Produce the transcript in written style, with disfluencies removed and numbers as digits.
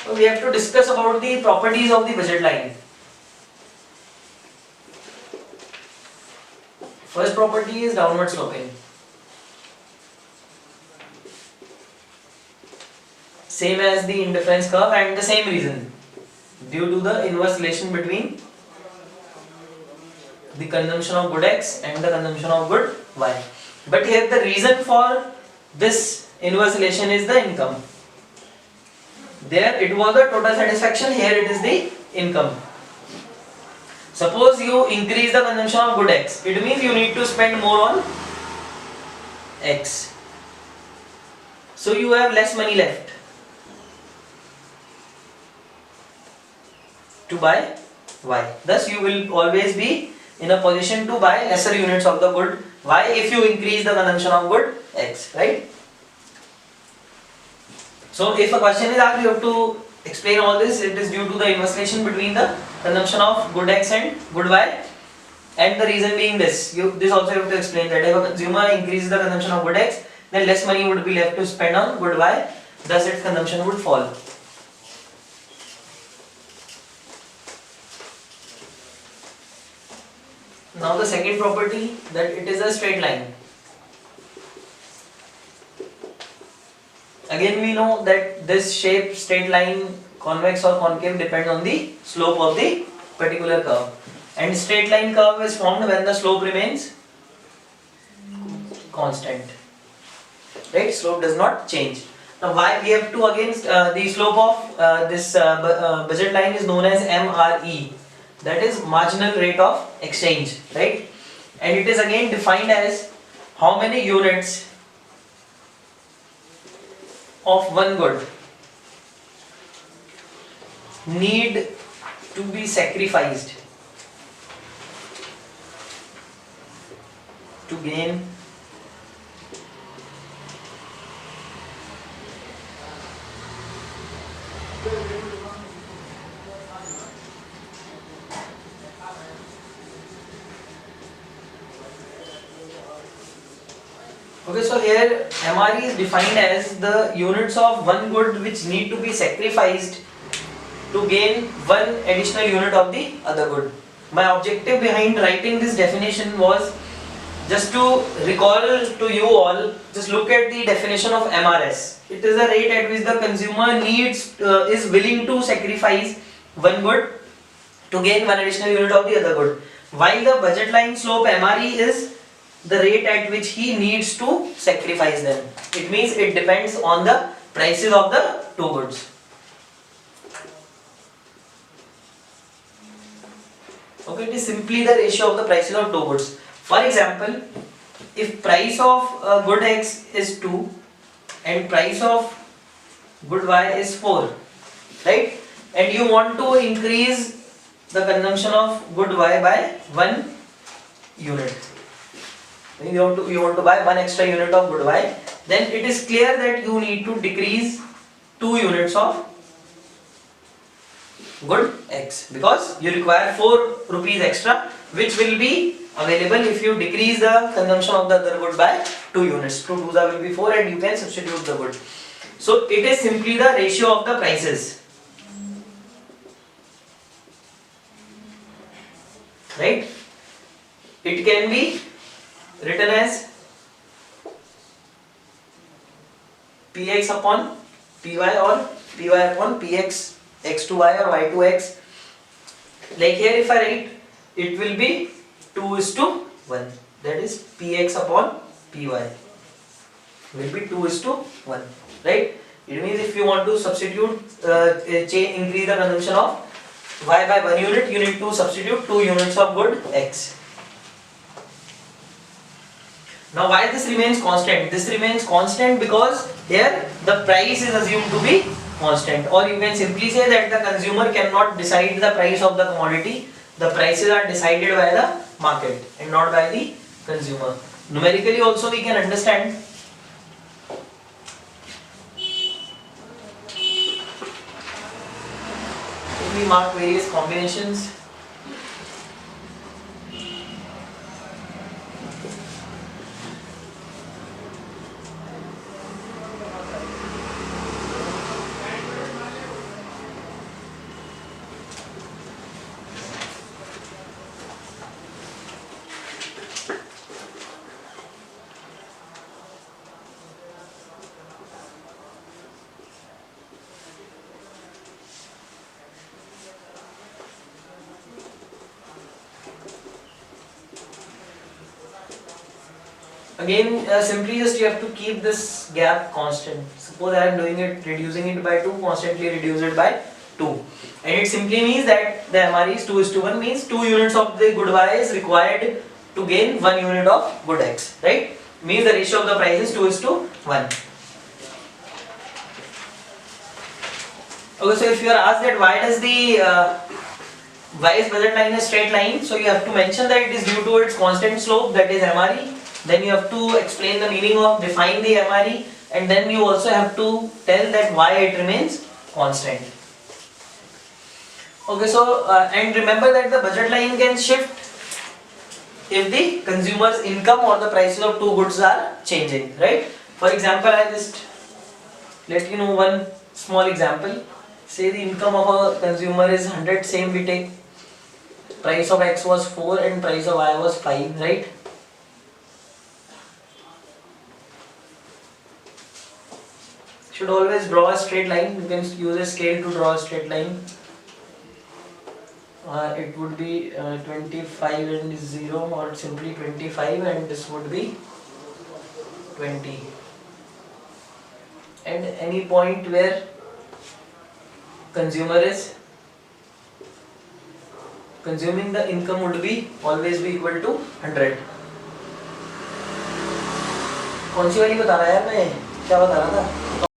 So we have to discuss about the properties of the budget line. First property is downward sloping. Same as the indifference curve, and the same reason, due to the inverse relation between the consumption of good X and the consumption of good Y. But here the reason for this inverse relation is the income. There it was the total satisfaction, here it is the income. Suppose you increase the consumption of good X, it means you need to spend more on X. So you have less money left to buy Y. Thus you will always be in a position to buy lesser units of the good Y if you increase the consumption of good X, right? So if a question is asked, you have to explain all this. It is due to the inverse relation between the consumption of good X and good Y, and the reason being this. This also you have to explain that if a consumer increases the consumption of good X, then less money would be left to spend on good Y, thus its consumption would fall. Now the second property, that it is a straight line. Again we know that this shape, straight line, convex or concave, depends on the slope of the particular curve. And straight line curve is formed when the slope remains constant. Right? Slope does not change. Now why we have to again, the slope of this budget line is known as MRE. That is marginal rate of exchange. Right? And it is again defined as how many units of one good need to be sacrificed to gain Okay, so here MRE is defined as the units of one good which need to be sacrificed to gain one additional unit of the other good. My objective behind writing this definition was just to recall to you all, just look at the definition of MRS. It is the rate at which the consumer is willing to sacrifice one good to gain one additional unit of the other good. While the budget line slope MRE is the rate at which he needs to sacrifice them. It means it depends on the prices of the two goods. Okay, it is simply the ratio of the prices of two goods. For example, if price of good X is 2 and price of good Y is 4, right? And you want to increase the consumption of good Y by 1 unit. You want to buy 1 extra unit of good Y, then it is clear that you need to decrease 2 units of good X, because you require 4 rupees extra, which will be available if you decrease the consumption of the other good by 2 units. 2 2s will be 4 and you can substitute the good. So it is simply the ratio of the prices. Right? It can be written as Px upon Py or Py upon Px, X to Y or Y to X. Like here if I write, it will be 2:1. That is Px upon Py will be 2:1. Right? It means if you want to substitute, increase the consumption of Y by 1 unit, you need to substitute 2 units of good X. Now why this remains constant? This remains constant because here the price is assumed to be constant, or you can simply say that the consumer cannot decide the price of the commodity. The prices are decided by the market and not by the consumer. Numerically also we can understand. If we mark various combinations, Again, simply just you have to keep this gap constant. Suppose I am doing it, reducing it by 2, constantly reduce it by 2. And it simply means that the MRE is 2:1, means 2 units of the good Y is required to gain 1 unit of good X, right? Means the ratio of the price is 2:1. Okay, so if you are asked that why does the Y's budget line is straight line, so you have to mention that it is due to its constant slope, that is MRE. Then you have to explain the meaning of, define the MRE, and then you also have to tell that why it remains constant. Okay, so and remember that the budget line can shift if the consumer's income or the prices of two goods are changing, right? For example, I just let you know one small example. Say the income of a consumer is 100, same we take. Price of X was 4 and price of Y was 5, right? Should always draw a straight line. You can use a scale to draw a straight line. It would be 25 and 0, or simply 25, and this would be 20. And any point where consumer is consuming, the income would be always be equal to 100. कौन सी वाली बता रहा है यार, मैं क्या बता रहा था?